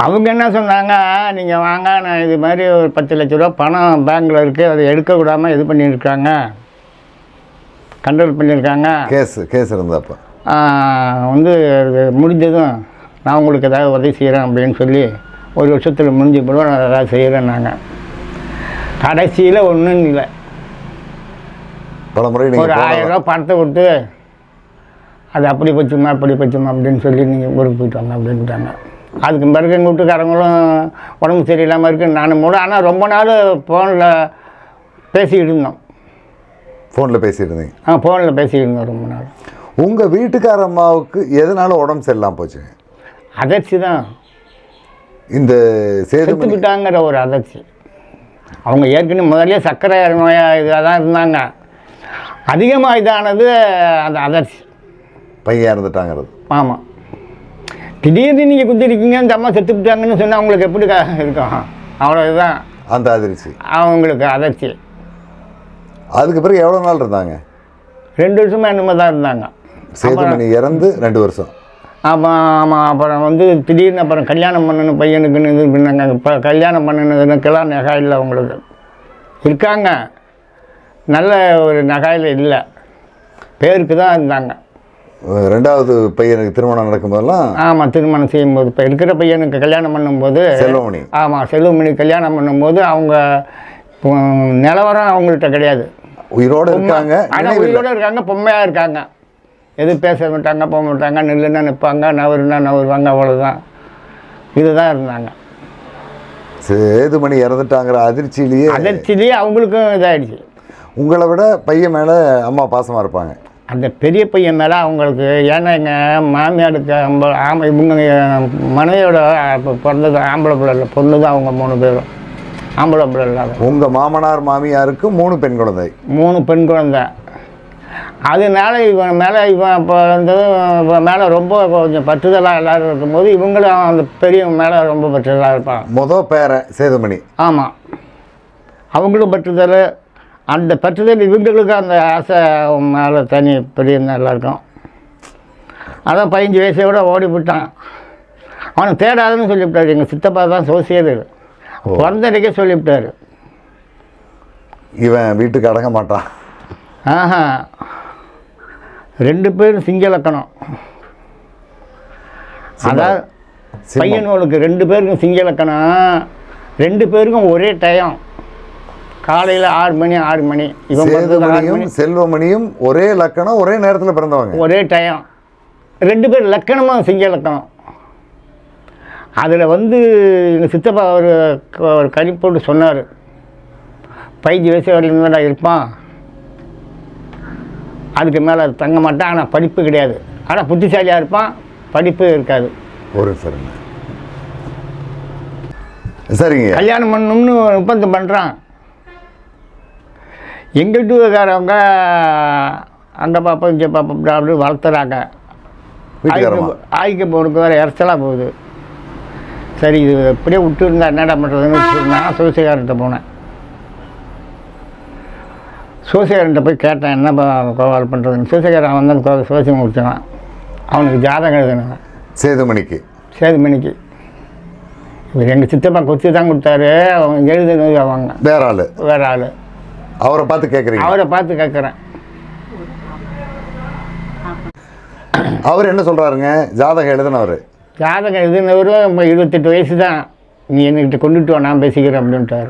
அவங்க என்ன சொன்னாங்க, நீங்கள் வாங்க, நான் இது மாதிரி ஒரு 10 லட்ச ரூபா பணம் பேங்க்கில் இருக்குது, அதை எடுக்கக்கூடாமல் இது பண்ணியிருக்காங்க, கண்ட்ரோல் பண்ணியிருக்காங்க. கேஸ் இருந்தப்போ வந்து முடிஞ்சதும் நான் உங்களுக்கு ஏதாவது உதவி செய்கிறேன் அப்படின்னு சொல்லி 1 வருஷத்தில் முடிஞ்ச போது நான் ஏதாவது செய்கிறேன்னாங்க. கடைசியில் ஒன்றும் இல்லை, ஒரு 1000 ரூபா பணத்தை கொடுத்து அது அப்படி போச்சுமா அப்படி போச்சுமா அப்படின்னு சொல்லி நீங்கள் ஊருக்கு போயிட்டு வாங்க அப்படின்ட்டாங்க. அதுக்கு பிறகு எங்கள் வீட்டுக்காரங்களும் உடம்பு சரியில்லாமல் இருக்குது, நானும் கூட. ஆனால் ரொம்ப நாள் ஃபோனில் பேசிக்கிட்டு இருந்தோம். ஃபோனில் பேசியிருந்தீங்க? ஃபோனில் பேசிக்கிட்டு இருந்தோம் ரொம்ப நாள். உங்கள் வீட்டுக்கார அம்மாவுக்கு எதனால உடம்பு சரியில்லாமல் போச்சு? அதிர்ச்சி தான். இந்த செத்து விட்டாங்கிற ஒரு அதிர்ச்சி. அவங்க ஏற்கனவே முதல்ல சர்க்கரை நோயாக இதாக தான் இருந்தாங்க. அதிகமாக இதானது அந்த அதிர்ச்சி. பையன் இறந்துட்டாங்கிறது. ஆமாம். திடீர்னு நீங்கள் குத்திருக்கீங்க, இந்த அம்மா செத்து விட்டாங்கன்னு சொன்னால் அவங்களுக்கு எப்படி இருக்கும்? அவ்வளோதான் அந்த அதிர்ச்சி, அவங்களுக்கு அதிர்ச்சி. அதுக்கு பிறகு எவ்வளோ நாள் இருந்தாங்க? 2 வருஷமாக என்னமோ தான் இருந்தாங்க. சேதுமணி இறந்து 2 வருஷம். ஆமாம். அப்புறம் வந்து திடீர்னு அப்புறம் கல்யாணம் பண்ணணும் பையனுக்குன்னு இது பண்ணாங்க. இப்போ கல்யாணம் பண்ணினதுக்கெல்லாம் நகை இல்லை அவங்களுக்கு. இருக்காங்க, நல்ல ஒரு நகையில் இல்லை, பேருக்கு தான் இருந்தாங்க. 2வது பையனுக்கு திருமணம் நடக்கும்போதெல்லாம்? ஆமாம், திருமணம் செய்யும்போது இப்போ இருக்கிற பையனுக்கு கல்யாணம் பண்ணும்போது செல்வமணி. ஆமாம், செல்வமணி கல்யாணம் பண்ணும்போது அவங்க நிலவரம் அவங்கள்ட்ட கிடையாது. உயிரோடு இருக்காங்க, ஆனால் உயிரோடு இருக்காங்க, பொம்மையாக இருக்காங்க. எதுவும் பேச மாட்டாங்க, போக மாட்டாங்க, நில்லுன்னா நிற்பாங்க, நவருன்னா நவருவாங்க, அவ்வளோதான். இதுதான் இருந்தாங்க. சேதுமணி இறந்துட்டாங்கிற அதிர்ச்சியிலேயே அவங்களுக்கும் இதாகிடுச்சு. உங்களை விட பையன் மேலே அம்மா பாசமாக இருப்பாங்க. அந்த பெரிய பையன் மேலே அவங்களுக்கு. ஏன்னா எங்கள் மாமியாருக்கு இவங்க மனைவியோட பிறந்தது ஆம்பளை பிள்ளை இல்லை, பொண்ணு தான் அவங்க 3 பேரும் ஆம்பளை பிள்ளை இல்லாத. உங்கள் மாமனார் மாமியாருக்கு 3 பெண் குழந்தை? 3 பெண் குழந்தை. அதனால இவன் மேலே இப்போ வந்தது மேலே ரொம்ப கொஞ்சம் பற்றுதலாக எல்லோரும் இருக்கும்போது இவங்களும் அந்த பெரியவங்க மேலே ரொம்ப பற்றுதலாக இருப்பாங்க. மொதல் பேரன் சேதுமணி. ஆமாம், அவங்களும் பற்றுதல். அந்த பற்றுதல் இவங்களுக்கு அந்த ஆசை மேலே தனி பெரிய நல்லா இருக்கும். அதான் 15 வயசோட ஓடி போட்டான். அவனை தேடாதுன்னு சொல்லிவிட்டார். எங்கள் சித்தப்பா தான் சோசியல் பிறந்தடைக்கே சொல்லிவிட்டார். இவன் வீட்டுக்கு அடங்க மாட்டான். 2 பேரும் சிங்களக்கணம். அதாவது பையனுக்கு 2 பேருக்கும் சிங்களக்கணம். 2 பேருக்கும் ஒரே டயம், காலையில் 6 மணி. இவன் செல்வமணியும் ஒரே லக்கணம், ஒரே நேரத்தில் பிறந்தவங்க, ஒரே டயம். 2 பேர் லக்கணமாக சிங்களக்கணம். அதில் வந்து எங்கள் சித்தப்பா ஒரு கணிப்போட்டு சொன்னார், 15 வயசு வரைக்கும் தான் இருப்பான், அதுக்கு மேலே அது தங்க மாட்டான். ஆனால் படிப்பு கிடையாது, ஆனால் புத்திசாலியாக இருப்பான், படிப்பு இருக்காது. ஒரு சரிங்க. கல்யாணம் பண்ணணும்னு ஒப்பந்தம் பண்ணுறான். எங்கள் வீட்டுக்காரவங்க அங்கே பாப்பா இங்கே பாப்பா அப்படி வளர்த்துறாங்க. ஆய்க்கு போனுக்கு வேறு இறச்சலாக போகுது. சரி, இது எப்படியே விட்டு இருந்தால் என்னடா பண்ணுறதுன்னு நான் சோசியக்காரன்ட்ட போனேன். சோசியக்காரன்ட்ட போய் கேட்டேன், என்ன கோவால் பண்ணுறதுன்னு. சோசியக்காரன் வந்து சோசியம் முடிச்சான். அவனுக்கு ஜாதகம் எழுதுனாங்க சேதுமணிக்கு. இவர் எங்கள் சித்தப்பா கொச்சு தான் கொடுத்தாரு. அவங்க எழுதுனது அவங்க வேற ஆள். அவரை பார்த்து கேட்குறேன். அவர் என்ன சொல்கிறாருங்க? ஜாதகம் எழுதினவர் 28 வயசு தான், நீ என்கிட்ட கொண்டுட்டு வா, நான் பேசிக்கிறேன் அப்படின்ட்டார்.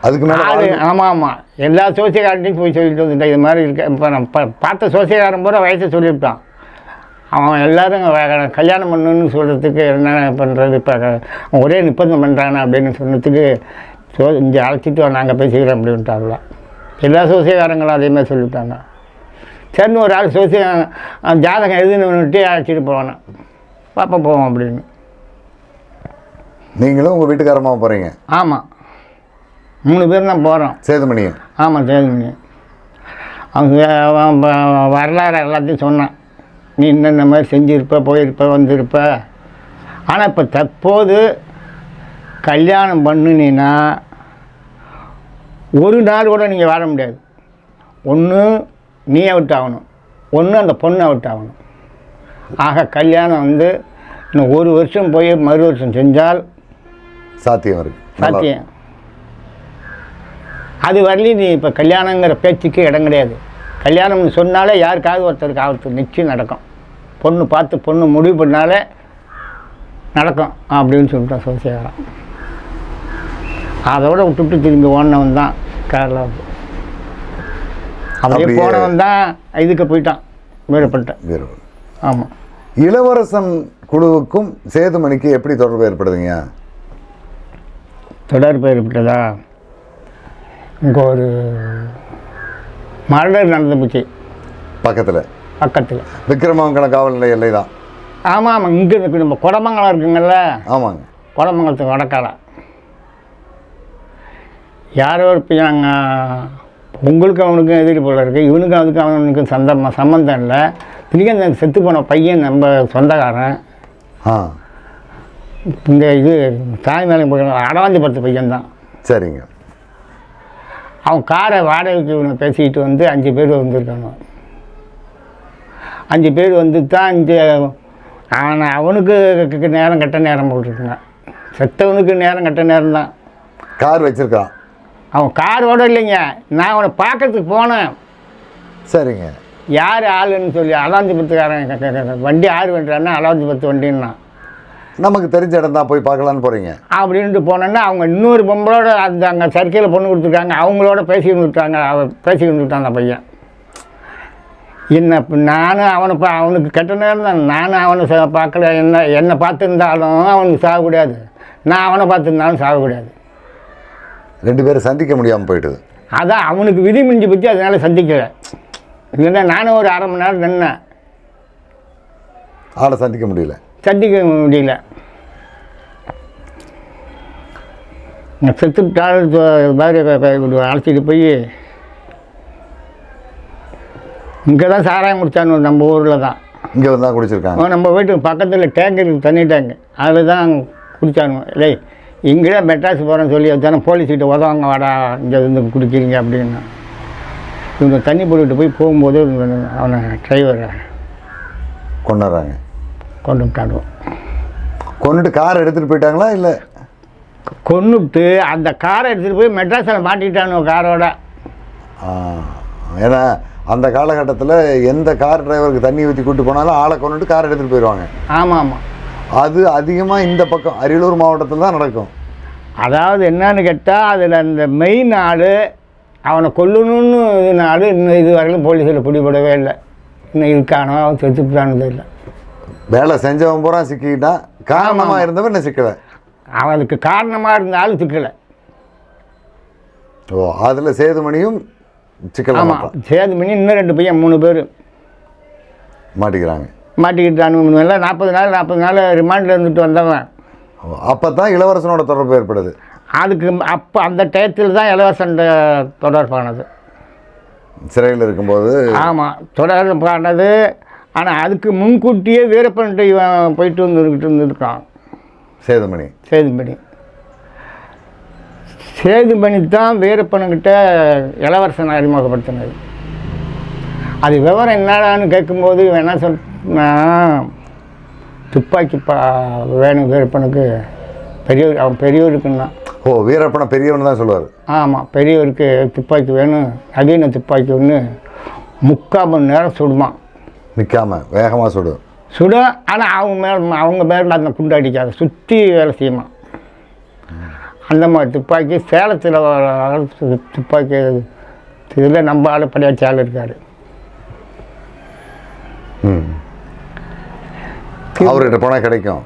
அதுக்கு மேலே? ஆமாம், எல்லா சோசியக்காரன்ட்டையும் போய் சொல்லிட்டு வந்துட்டேன், இது மாதிரி இருக்க. இப்போ நான் பார்த்த சோசியக்காரன் பூரா வயசை சொல்லிவிட்டான். அவன் எல்லோரும் கல்யாணம் பண்ணணுன்னு சொல்கிறதுக்கு என்ன பண்ணுறது, இப்போ ஒரே நிப்பந்தம் பண்ணுறானே அப்படின்னு சொன்னதுக்கு இங்கே அழைச்சிட்டு நாங்கள் பேசிக்கிறோம் அப்படின்ட்டாங்களா. எல்லா சோசியக்காரங்களும் அதேமாதிரி சொல்லிவிட்டாங்க. சரின்னு ஒரு ஆள் ஜாதகம் எழுதுனுட்டு அழைச்சிட்டு போவானே, பாப்பா போவோம் அப்படின்னு. நீங்களும் உங்கள் வீட்டுக்காரமாக போகிறீங்க? ஆமாம், 3 பேர் தான் போகிறோம். சேதுமணியும்? ஆமாம், சேதுமணியும். அவன் வரலாறு எல்லாத்தையும் சொன்னான். நீ இன்னென்ன மாதிரி செஞ்சுருப்ப, போயிருப்ப, வந்திருப்ப. ஆனால் இப்போ தற்போது கல்யாணம் பண்ணினீன்னா ஒரு நாள் கூட நீங்கள் வாழ முடியாது. ஒன்று நீ அவுட் ஆகணும், ஒன்று அந்த பொண்ணு அவுட் ஆகணும். ஆக கல்யாணம் வந்து இன்னும் ஒரு வருஷம் போய் மறு வருஷம் செஞ்சால் சாத்தியம் இருக்கு. சாத்தியம். அது வரலையும் நீ இப்போ கல்யாணங்கிற பேச்சுக்கு இடம் கிடையாது. கல்யாணம்னு சொன்னாலே யாருக்காவது ஒருத்தருக்கு ஆபத்து நிச்சயம் நடக்கும். பொண்ணு பார்த்து பொண்ணு முடிவு பண்ணாலே நடக்கும் அப்படின்னு சொல்லிட்டான் சோசியக்காரன். அதோட விட்டுவிட்டு திரும்பி ஓடினவன் தான் கேரளாவுக்கு. அப்படியே போனவன் தான் இதுக்கு போயிட்டான், வீரப்பட்டேன். ஆமாம். இளவரசன் குழுவுக்கும் சேதுமணிக்கு எப்படி தொடர்பு ஏற்படுதுங்க? தொடர்பு ஏற்பட்டதா, இங்கே ஒரு மர்டர் நடந்து போச்சு பக்கத்தில் விக்ரமங்கலம் காவல் நிலைய எல்லை தான். ஆமாம் ஆமாம். இங்கே இருக்கு நம்ம குடமங்கலம் இருக்குங்கள்ல. ஆமாங்க. குடமங்கலத்துக்கு வடக்கால யாரோ ஒரு பையன், உங்களுக்கு அவனுக்கும் எதிரி போல இருக்குது, இவனுக்கும் அதுக்கும் அவனுக்கும் சம்மந்தம் இல்லை. திரும்பி அந்த செத்து போன பையன் நம்ம சொந்தக்காரன். இந்த இது தாய் மேலே போய் அடவாஞ்சிபுரத்து பையன்தான். சரிங்க. அவன் காரை வாடகைக்கு இவனை பேசிக்கிட்டு வந்து 5 பேர் வந்திருக்காங்க. 5 பேர் வந்து தான் இங்கே அவனுக்கு நேரம் கட்ட நேரம் போட்டுருக்குங்க. செத்தவனுக்கு நேரம் கட்ட நேரம் தான். கார் வச்சுருக்கான். அவன் காரோட இல்லைங்க, நான் அவனை பார்க்கறதுக்கு போனேன். சரிங்க. யார் ஆளுன்னு சொல்லி அலாஞ்சிபுரத்துக்காரன் வண்டி யார் வேண்டான்னா அலாஞ்சிபுரத்து வண்டின்னா நமக்கு தெரிஞ்ச இடம் தான், போய் பார்க்கலான்னு போகிறீங்க அப்படின்ட்டு போனோன்னா அவங்க இன்னொரு பொம்பளோட அந்த அங்கே சர்க்கையில் பொண்ணு கொடுத்துருக்காங்க. அவங்களோட பேசிக்கிட்டு விட்டாங்க. பேசிக்கிட்டு விட்டான் அந்த பையன். என்ன நானும் அவனுக்கு கெட்ட நேரம் தான். நானும் அவனை பார்க்கல. என்னை பார்த்துருந்தாலும் அவனுக்கு சாகக்கூடாது, நான் அவனை பார்த்துருந்தாலும் சாகக்கூடாது. 2 பேரும் சந்திக்க முடியாமல் போயிட்டுது. அதான் அவனுக்கு விதி மிஞ்சி பற்றி அதனால சந்திக்கலை. இல்லைன்னா நானும் ஒரு 1/2 மணி நேரம் நின்னேன். ஆளை சந்திக்க முடியல. செத்துட்டால் அழைச்சிட்டு போய் இங்கே தான் சாராயம் குடித்தானு, நம்ம ஊரில் தான். இங்கே வந்து தான் குடிச்சிருக்காங்க. நம்ம வீட்டுக்கு பக்கத்தில் டேங்க் இருக்குது, தண்ணி டேங்கு, அதில் தான் குடித்தானுங்க. இல்லை இங்கே மெட்ராஸ் போகிறேன்னு சொல்லி தானே போலீஸ்கிட்ட உதவாங்க, வாடா இங்கே வந்து குடிக்கிறீங்க அப்படின்னு. இவங்க தண்ணி போட்டுக்கிட்டு போகும்போது அவனை டிரைவரை கொண்டுறாங்க. கொண்டு விட்டாடுவோம். கொண்டுட்டு காரை எடுத்துகிட்டு போயிட்டாங்களா? இல்லை, கொண்டுட்டு அந்த காரை எடுத்துகிட்டு போய் மெட்ராஸில் மாட்டிக்கிட்டானுங்க காரோட. ஏன்னா அந்த காலகட்டத்தில் எந்த கார் டிரைவருக்கு தண்ணி ஊற்றி கூப்பிட்டு போனாலும் ஆளை கொண்டுட்டு காரை எடுத்துகிட்டு போயிடுவாங்க. ஆமாம் ஆமாம். அது அதிகமாக இந்த பக்கம் அரியலூர் மாவட்டத்தில் தான் நடக்கும். அதாவது என்னன்னு கேட்டால், அதில் அந்த மெயின் ஆள் அவனை கொல்லணும்னு இதுனால இன்னும் இது வரையிலும் போலீஸில் பிடிபடவே இல்லை. இன்னும் இருக்கானோ அவன் செத்துட்டானது இல்லை. வேலை செஞ்சவன் பூரா சிக்கிக்கிட்டான். காரணமாக இருந்தவன் என்ன சிக்கலை. அவனுக்கு காரணமாக இருந்தாலும் சிக்கலை. ஓ, அதில் சேதுமணியும் சிக்கல். ஆமாம், சேதுமணி இன்னும் 2 பையன் 3 பேர் மாட்டிக்கிட்டானு. எல்லாம் 40 நாள் ரிமாண்டில் இருந்துட்டு வந்தவன். அப்போ தான் இளவரசனோட தொடர்பு ஏற்படுது. அதுக்கு அப்போ அந்த டயத்தில் தான் இளவரசன் தொடர்பானது. சிறையில் இருக்கும்போது. ஆமாம், தொடர்பானது. ஆனால் அதுக்கு முன்கூட்டியே வீரப்பன்ட்டு இவன் போயிட்டு இருந்துருக்கான். சேதுமணி தான் வீரப்பனுக்கிட்ட இளவரசனை அறிமுகப்படுத்தினது. அது விவரம் என்னடான்னு கேட்கும்போது இவன் என்ன சொன்னா, துப்பாக்கி வேணும் வீரப்பனுக்கு, அவன் பெரியவருக்குன்னா. ஓ, வீரப்பனை பெரியவன் தான் சொல்லுவார். ஆமாம், பெரியவருக்கு துப்பாக்கி வேணும், நவீன துப்பாக்கி ஒன்று 3/4 மணி நேரம் சுடுமா. நிற்காமல் வேகமாக சுடும். ஆனால் அவங்க மேலே அந்த குண்டு அடிக்காது, சுற்றி வேலை செய்யுமா. அந்த மாதிரி துப்பாக்கி சேலத்தில் துப்பாக்கி இதில் நம்ம ஆள் படியாச்சி ஆள் இருக்கார். அவர்கிட்ட போனால் கிடைக்கும்.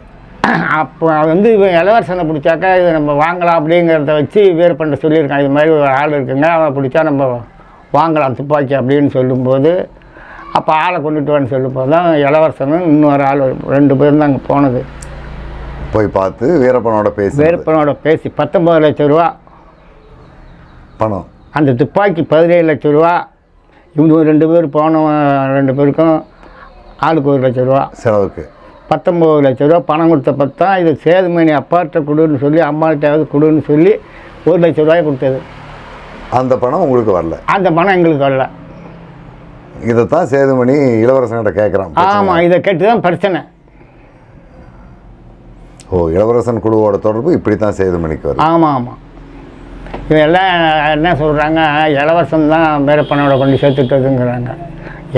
அப்போ வந்து இவன் இளவரசனை பிடிச்சாக்கா இது நம்ம வாங்கலாம் அப்படிங்கிறத வச்சு வீரப்பன்ட்ட சொல்லியிருக்கான். இது மாதிரி ஒரு ஆள் இருக்குங்க, அவன் பிடிச்சா நம்ம வாங்கலாம் துப்பாக்கி அப்படின்னு சொல்லும்போது, அப்போ ஆளை கொண்டுட்டு வான்னு சொல்லும்போது தான் இளவரசனும் இன்னொரு ஆள் 2 பேரும் தான் அங்கே போனது. போய் பார்த்து வீரப்பனோட பேசி 19 லட்சம் ரூபா பணம். அந்த துப்பாக்கி 17 லட்சம் ரூபா. இவங்க 2 பேர் போனவன் 2 பேருக்கும் ஆளுக்கு 1 லட்சம் ரூபா செலவுக்கு 19 லட்சம் ரூபா பணம் கொடுத்த பார்த்தா இது சேதுமணி அப்பாட்ட கொடுன்னு சொல்லி அம்மாட்டாவது கொடுன்னு சொல்லி 1 லட்சம் ரூபாய் கொடுத்தது. அந்த பணம் உங்களுக்கு வரல? அந்த பணம் எங்களுக்கு வரல. இதைத்தான் சேதுமணி இளவரசன்கிட்ட கேட்குறான். ஆமாம், இதை கேட்டு தான் பிரச்சனை. ஓ, இளவரசன் குழுவோட தொடர்பு இப்படி தான் சேதுமணிக்கு வரும். ஆமாம் ஆமாம். இதெல்லாம் என்ன சொல்கிறாங்க, இளவரசன் தான் வீரப்பனோட கொண்டு சேர்த்துட்டதுங்கிறாங்க.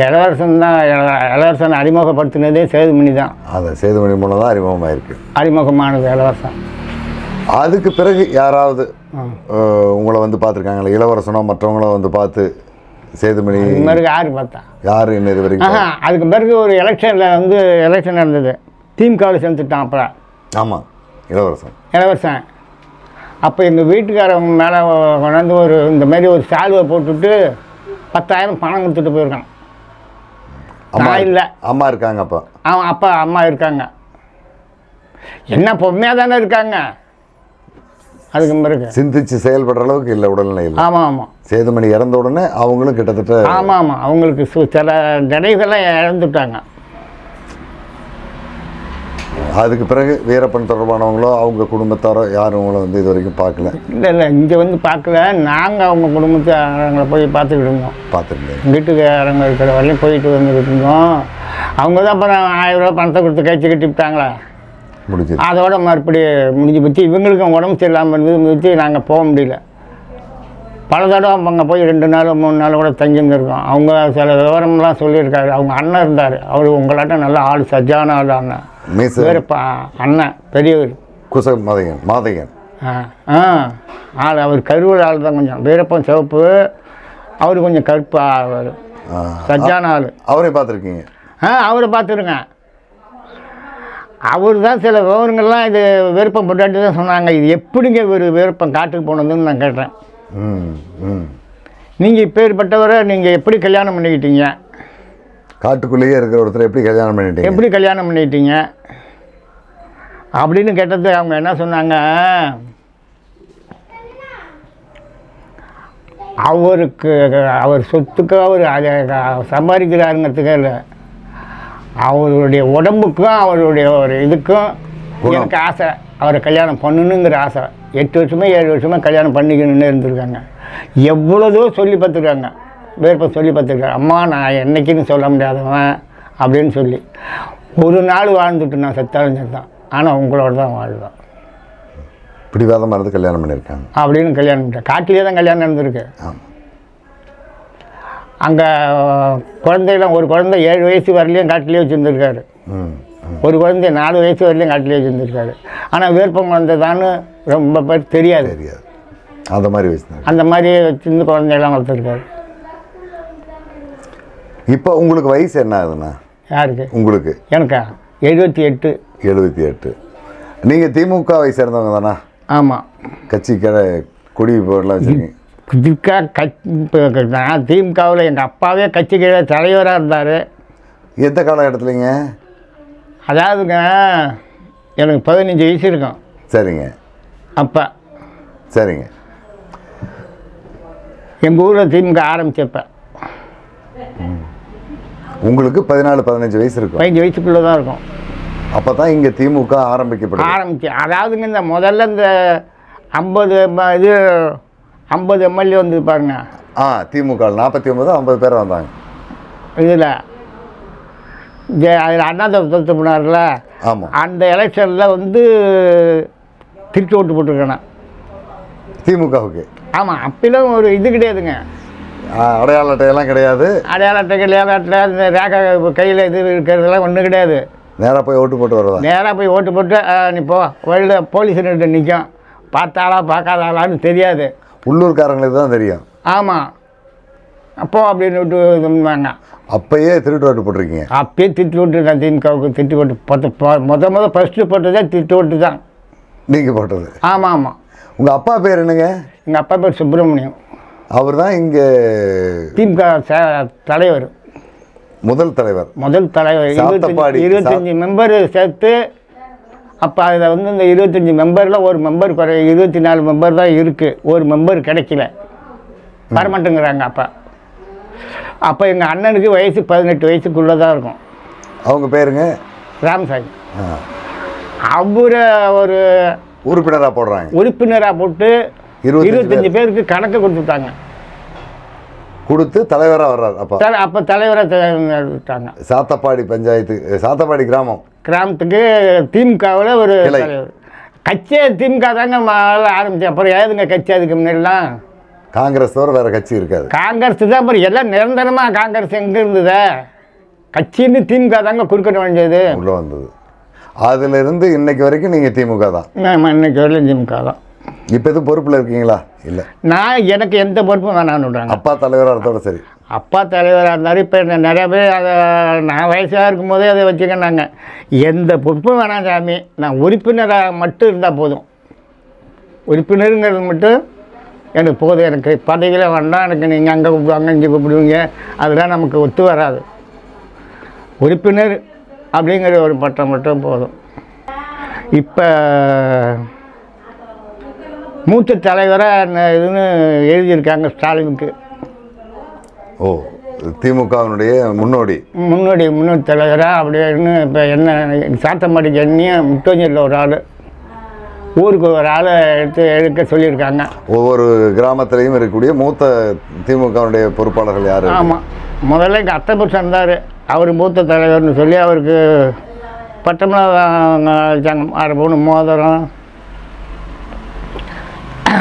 இளவரசன் தான் இளவரசன் அறிமுகப்படுத்தினதே சேதுமணி தான். அது சேதுமணி மூலம் தான் அறிமுகமாயிருக்கு. அறிமுகமானது இளவரசன். அதுக்கு பிறகு யாராவது உங்களை வந்து பார்த்துருக்காங்களா? இளவரசனோ மற்றவங்களோ வந்து பார்த்து சேதுமணி பிறகு யார் பார்த்தா? யார் என்ன இது வரைக்கும்? அதுக்கு பிறகு ஒரு எலெக்ஷனில் வந்து எலெக்ஷன் நடந்தது, திமுகவில் சேர்ந்துட்டான். அப்புறம் ஆமாம், இளவரசன் அப்போ எங்கள் வீட்டுக்காரவங்க மேலே கொண்டாந்து ஒரு இந்த மாதிரி ஒரு சால்வை போட்டுட்டு 10,000 பணம் கொடுத்துட்டு போயிருக்கான். நான் இல்லை, அம்மா இருக்காங்க. அப்போ அப்பா அம்மா இருக்காங்க. என்ன பொம்மையாக தானே இருக்காங்க. அதுக்கு பிறகு சிந்திச்சு செயல்படுற அளவுக்கு இல்லை உடல்நிலை இல்லை. ஆமாம் ஆமாம். சேதுமணி இறந்த உடனே அவங்களும் கிட்டத்தட்ட ஆமாம் ஆமாம், அவங்களுக்கு சில நினைவுகள்லாம் இழந்துட்டாங்க. அதுக்கு பிறகு வீரப்பன் தொடர்பானவங்களோ அவங்க குடும்பத்தாரோ யாரும் அவங்கள வந்து இது வரைக்கும் பார்க்கல? இல்லை இங்கே வந்து பார்க்கல. நாங்கள் அவங்க குடும்பத்தை போய் பார்த்துக்கிட்டு இருந்தோம். பார்த்துருந்தேன். வீட்டுக்காரங்க இருக்கிற வரையும் போயிட்டு வந்துக்கிட்டு இருந்தோம். அவங்க தான் அப்புறம் 1000 ரூபா பணத்தை கொடுத்து கழிச்சு கட்டிவிட்டாங்களா, முடிஞ்சு அதோட மறுபடி முடிஞ்சு போச்சு. இவங்களுக்கும் உடம்பு சரியில்லாமல் இருந்தது, முடிச்சு நாங்கள் போக முடியல. பல தடவை அங்கே போய் 2 நாள் 3 நாள் கூட தங்கியிருந்துருக்கோம். அவங்க சில விவரம்லாம் சொல்லியிருக்காரு. அவங்க அண்ணன் இருந்தார், அவர் உங்களாட்ட நல்ல ஆள், சஜ்ஜான ஆள். அண்ணன் வேறுப்பா அண்ணன் பெரியவர் குச மாதையன் ஆள். அவர் கருவூர் ஆள் தான். கொஞ்சம் வீரப்பன் சிவப்பு, அவர் கொஞ்சம் கருப்பு ஆள், சஜ்ஜான ஆள். அவரை பார்த்துருக்கீங்க? அவரை பார்த்துருக்கேன். அவர் தான் சில விவரங்கள்லாம் இது விருப்பம் போட்டாட்டி தான் சொன்னாங்க. இது எப்படிங்க ஒரு விருப்பம் காட்டுக்கு போனதுன்னு நான் கேட்டேன். நீங்கள் இப்பேற்பட்டவரை நீங்கள் எப்படி கல்யாணம் பண்ணிக்கிட்டீங்க? காட்டுக்குள்ளேயே இருக்கிற ஒருத்தர் எப்படி கல்யாணம் பண்ணிக்கிட்டீங்க அப்படின்னு கேட்டது. அவங்க என்ன சொன்னாங்க, அவருக்கு அவர் சொத்துக்கு அவர் சம்பாதிக்கிறாருங்கிறதுக்கே இல்லை, அவருடைய உடம்புக்கும் அவருடைய ஒரு இதுக்கும் எனக்கு ஆசை, அவரை கல்யாணம் பண்ணணுங்கிற ஆசை. 8 வருஷமா 7 வருஷமா கல்யாணம் பண்ணிக்கணுன்னு இருந்திருக்காங்க. எவ்வளோதோ சொல்லி பார்த்துருக்காங்க, வேறுப சொல்லி பார்த்துருக்காங்க. அம்மா நான் என்னைக்குன்னு சொல்ல முடியாதவன் அப்படின்னு சொல்லி ஒரு நாள் வாழ்ந்துட்டு நான் செத்தாலும் தான், ஆனால் உங்களோட தான் வாழ்வேன். பிடிவாதமாக இருந்து கல்யாணம் பண்ணியிருக்காங்க அப்படின்னு கல்யாணம் பண்ணிட்டேன். காட்டிலே தான் கல்யாணம் நடந்திருக்கு. அங்கே குழந்தைலாம் ஒரு குழந்தை 7 வயசு வரலையும் காட்டிலே வச்சுருந்துருக்காரு. ஒரு குழந்தை 4 வயசு வரலையும் காட்டிலே வச்சுருந்துருக்காரு. ஆனால் விருப்பம் வந்ததான்னு ரொம்ப பேர் தெரியாது. அந்த மாதிரி வச்சு அந்த மாதிரி வச்சுருந்து குழந்தையெல்லாம் வளர்த்துருக்காரு. இப்போ உங்களுக்கு வயசு என்ன ஆகுதுண்ணா? யாருக்கு? உங்களுக்கு. எனக்கா 78. 78. நீங்கள் திமுகவை சேர்ந்தவங்க தானா? ஆமாம். கட்சி கொடி போர்லாம் வச்சுருக்கீங்க? நான் திமுகவில் எங்கள் அப்பாவே கட்சி கீழே தலைவராக இருந்தார். எந்த காலகட்டத்துலைங்க? அதாவதுங்க எனக்கு 15 வயசு இருக்கும். சரிங்க. அப்போ சரிங்க. எங்கள் ஊரில் திமுக ஆரம்பித்தப்ப உங்களுக்கு 14-15 வயசு இருக்கும்? 15 வயசுக்குள்ளே தான் இருக்கும். அப்போ தான் இங்கே திமுக ஆரம்பிச்சு. அதாவதுங்க இந்த முதல்ல இந்த 50 எம்எல்ஏ வந்து பாருங்க. திமுக 49 50 பேர் வந்தாங்க. இதில் அதில் அண்ணா தொத்து போனார்ல, ஆமாம், அந்த எலெக்ஷனில் வந்து திருட்டு ஓட்டு போட்டிருக்கேன் திமுகவுக்கு. ஆமாம். அப்பெல்லாம் ஒரு இது கிடையாதுங்க, அடையாள அட்டையெல்லாம் கிடையாது. அடையாள அட்டை இந்த ரேகை கையில் இது இருக்கிறதெல்லாம் ஒன்றும் கிடையாது. நேராக போய் ஓட்டு போட்டு வரதா? நேராக போய் ஓட்டு போட்டு நீ போ, வழியில் போலீஸுகிட்ட நிற்கும், பார்த்தாளா பார்க்காதாளான்னு தெரியாது. உள்ளூர்காரங்களுக்கு தான் தெரியும். ஆமாம். அப்போ அப்படின்னு விட்டு இதுவாங்க. அப்பயே திருட்டு ஓட்டு போட்டிருக்கீங்க? அப்பயே திட்டு ஓட்டுருக்கேன். திமுகவுக்கு திட்டு ஓட்டு முதல் ஃபஸ்ட்டு போட்டதே திட்டு ஓட்டு தான். நீங்கள் போட்டது? ஆமாம் ஆமாம். உங்கள் அப்பா பேர் என்னங்க? எங்கள் அப்பா பேர் சுப்பிரமணியம். அவர் தான் இங்கே திமுக தலைவர், முதல் தலைவர். 25 மெம்பர் சேர்த்து. அப்போ அதில் வந்து இந்த 25 மெம்பரில் ஒரு மெம்பர் 24 மெம்பர் தான் இருக்குது. ஒரு மெம்பர் கிடைக்கல, வரமாட்டேங்கிறாங்க. அப்போ எங்கள் அண்ணனுக்கு வயசு 18 வயசுக்குள்ளே தான் இருக்கும். அவங்க பேருங்க? ராமசாமி. அவரை ஒரு உறுப்பினராக போட்டு 25 பேருக்கு கணக்கு கொடுத்துட்டாங்க. கொடுத்து தலைவராக வர்றார். அப்போ தலைவராக விட்டாங்க. சாத்தப்பாடி பஞ்சாயத்து, சாத்தப்பாடி கிராமத்துக்கு திமுகவில் ஒரு கிளை. தலைவர். கட்சியே திமுக தாங்க முதல்ல ஆரம்பிச்சு. அப்புறம் ஏதுங்க கட்சி அதுக்கு முன்னாடிலாம் காங்கிரஸ் தவிர வேறு கட்சி இருக்காது. காங்கிரஸ் தான். அப்புறம் எல்லாம் நிரந்தரமாக காங்கிரஸ் எங்கே இருந்ததா? கட்சின்னு திமுக தாங்க குறுக்கிட வேண்டியது உள்ளே வந்தது. அதிலிருந்து இன்னைக்கு வரைக்கும் நீங்கள் திமுக தான். ஆமாம், இன்னைக்கு வரலையும் திமுக தான். இப்போ எதுவும் பொறுப்பில் இருக்கீங்களா? இல்லை, நான் எனக்கு எந்த பொறுப்பும் வேணான்னு விட்றாங்க. அப்பா தலைவராக இருந்தோட சரி. அப்பா தலைவராக இருந்தார். இப்போ நிறையா பேர் அதை நான் வயசாக இருக்கும்போதே அதை வச்சுக்கினாங்க. எந்த பொறுப்பும் வேணாம் சாமி, நான் உறுப்பினராக மட்டும் இருந்தால் போதும். உறுப்பினருங்கிறது மட்டும் எனக்கு போதும். எனக்கு பதவியில் வேண்டாம். எனக்கு நீங்கள் அங்கே கூப்பிடுவாங்க, இங்கே கூப்பிடுவீங்க, அதெல்லாம் நமக்கு ஒத்து வராது. உறுப்பினர் அப்படிங்கிற ஒரு பட்டம் மட்டும் போதும். இப்போ மூத்த தலைவராக இதுன்னு எழுதியிருக்காங்க ஸ்டாலினுக்கு. ஓ, திமுகவினுடைய முன்னோடி தலைவராக அப்படின்னு. இப்போ என்ன சாத்தமாடிக்கு எண்ணியும் முட்டோஞ்சலில் ஒரு ஆள், ஊருக்கு ஒரு ஆளை எடுக்க சொல்லியிருக்காங்க. ஒவ்வொரு கிராமத்திலையும் இருக்கக்கூடிய மூத்த திமுகவுடைய பொறுப்பாளர்கள் யார்? ஆமாம், முதல்ல எங்கள் அத்தை புருஷன் இருந்தார். அவர் மூத்த தலைவர்னு சொல்லி அவருக்கு பட்டம்லாம் வச்சாங்க. 6 பவுன் மோதிரம்,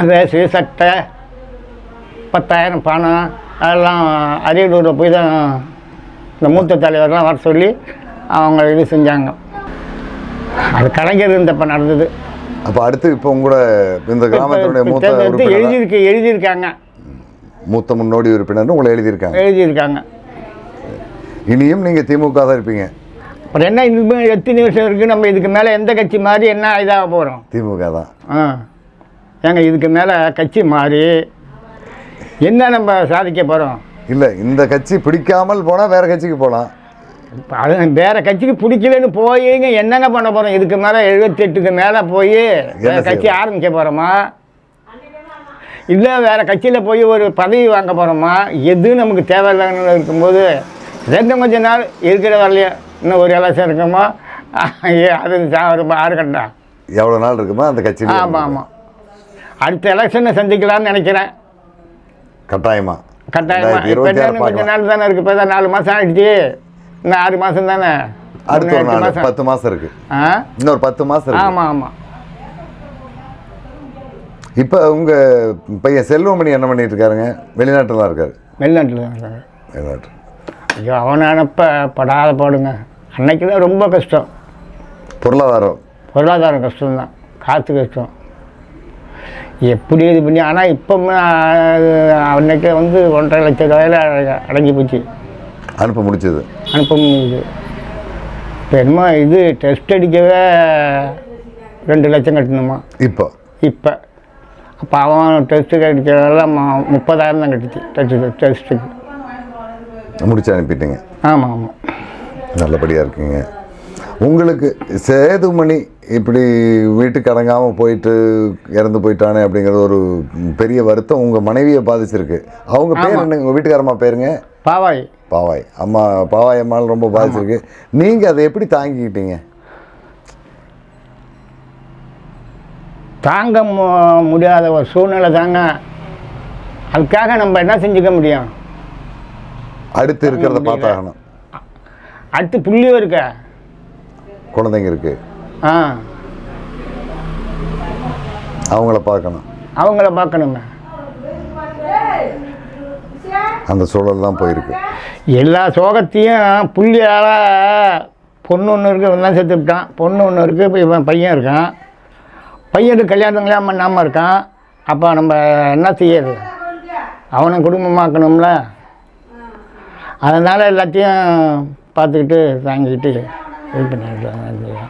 வேஷ்டி, சட்டை, 10,000 பணம், அதெல்லாம் அரியலூரில் போய் தான் இந்த மூத்த தலைவர்லாம் வர சொல்லி அவங்க இது செஞ்சாங்க. அது கலைஞர் இருந்தப்போ நடந்தது. அப்போ அடுத்து இப்போ உங்களோட இந்த கிராமத்தினுடைய மூத்த எழுதியிருக்காங்க. மூத்த முன்னோடி உறுப்பினர் உங்களை எழுதியிருக்காங்க. இனியும் நீங்கள் திமுக தான் இருப்பீங்க. அப்புறம் என்ன, இன்னும் எத்தனை வருஷம் இருக்குது? நம்ம இதுக்கு மேலே எந்த கட்சி மாறி என்ன இதாக போகிறோம்? திமுக தான். ஏங்க இதுக்கு மேலே கட்சி மாறி என்ன நம்ம சாதிக்க போகிறோம்? இல்லை, இந்த கட்சி பிடிக்காமல் போனால் வேறு கட்சிக்கு போகலாம். இப்போ அது வேறு கட்சிக்கு பிடிக்கலன்னு போயிங்க என்னங்க பண்ண போகிறோம்? இதுக்கு மேலே 78க்கு மேலே போய் வேறு கட்சி ஆரம்பிக்க போகிறோமா? இல்லை வேறு கட்சியில் போய் ஒரு பதவி வாங்க போகிறோமா? எதுவும் நமக்கு தேவையில்லைன்னு இருக்கும்போது கொஞ்ச நாள் இருக்கிற வரலையே இன்னும் ஒரு எலெக்ஷன் இருக்குமா? அது ரொம்ப ஆறுகண்டா எவ்வளோ நாள் இருக்குமா அந்த கட்சி? ஆமாம், அடுத்த எலெக்ஷனை சந்திக்கலாம்னு நினைக்கிறேன். கட்டாயமாக இப்போ கொஞ்ச நாள் தானே இருக்குது. இப்போ தான் 4 மாதம் ஆகிடுச்சு. இன்னும் 6 மாதம் தானே. அடுத்த ஒரு 10 மாதம் இருக்குது. இன்னொரு 10 மாதம் இருக்குது. ஆமாம். இப்போ உங்கள் பையன் செல்வமணி என்ன பண்ணிட்டு இருக்காருங்க? வெளிநாட்டில் தான் இருக்காரு. வெளிநாட்டில் தான் இருக்காரு. வெளிநாட்டு. ஐயோ, அவனை அனுப்ப படாத பாடுங்க. அன்னைக்கு தான் ரொம்ப கஷ்டம். பொருளாதாரம் கஷ்டம்தான், காசு கஷ்டம். எப்படி இது பண்ணி. ஆனால் இப்போ அன்னைக்கு 1.5 லட்சம் ரூபாயில் அடங்கி போச்சு. அனுப்ப முடிஞ்சது. இப்போ என்னமோ இது டெஸ்ட் அடிக்கவே 2 லட்சம் கட்டணுமா இப்போ. அப்போ அவன் டெஸ்ட்டுக்கு அடிக்கிறதெல்லாம் 30,000 தான் கட்டுச்சு டெஸ்ட்டுக்கு. முடிச்சு அனுப்பிட்டீங்க. ஆமாம். நல்லபடியாக இருக்குங்க. உங்களுக்கு சேதுமணி இப்படி வீட்டுக்கு அடங்காமல் போயிட்டு இறந்து போயிட்டானே அப்படிங்கிறது ஒரு பெரிய வருத்தம் உங்கள் மனைவியை பாதிச்சிருக்கு. அவங்க பேர் என்ன? உங்கள் வீட்டுக்காரம்மா பேருங்க? பாவாய் அம்மா. பாவாய் அம்மாள் ரொம்ப பாதிச்சிருக்கு. நீங்கள் அதை எப்படி தாங்கிக்கிட்டீங்க? தாங்க முடியாத ஒரு சூழ்நிலை தாங்க. அதுக்காக நம்ம என்ன செஞ்சுக்க முடியும்? அடுத்து இருக்கிறத பார்த்தாகணும். அடுத்து புள்ளியும் இருக்க, குழந்தைங்க இருக்கு, அவங்கள பார்க்கணுமே. அந்த சூழல் தான் போயிருக்கு. எல்லா சோகத்தையும் புள்ளியால் பொண்ணு ஒன்று இருக்குது, இவன் தான் செத்து விட்டான். பொண்ணு ஒன்று இருக்குது, இப்போ இவன் பையன் இருக்கான். பையனுக்கு கல்யாணம் பண்ணாமல் இருக்கான். அப்போ நம்ம என்ன செய்யறது? அவனை குடும்பமாக்கணும்ல. அதனால் எல்லாத்தையும் பார்த்துக்கிட்டு தாங்கிக்கிட்டு இது பண்ணிக்கலாம்.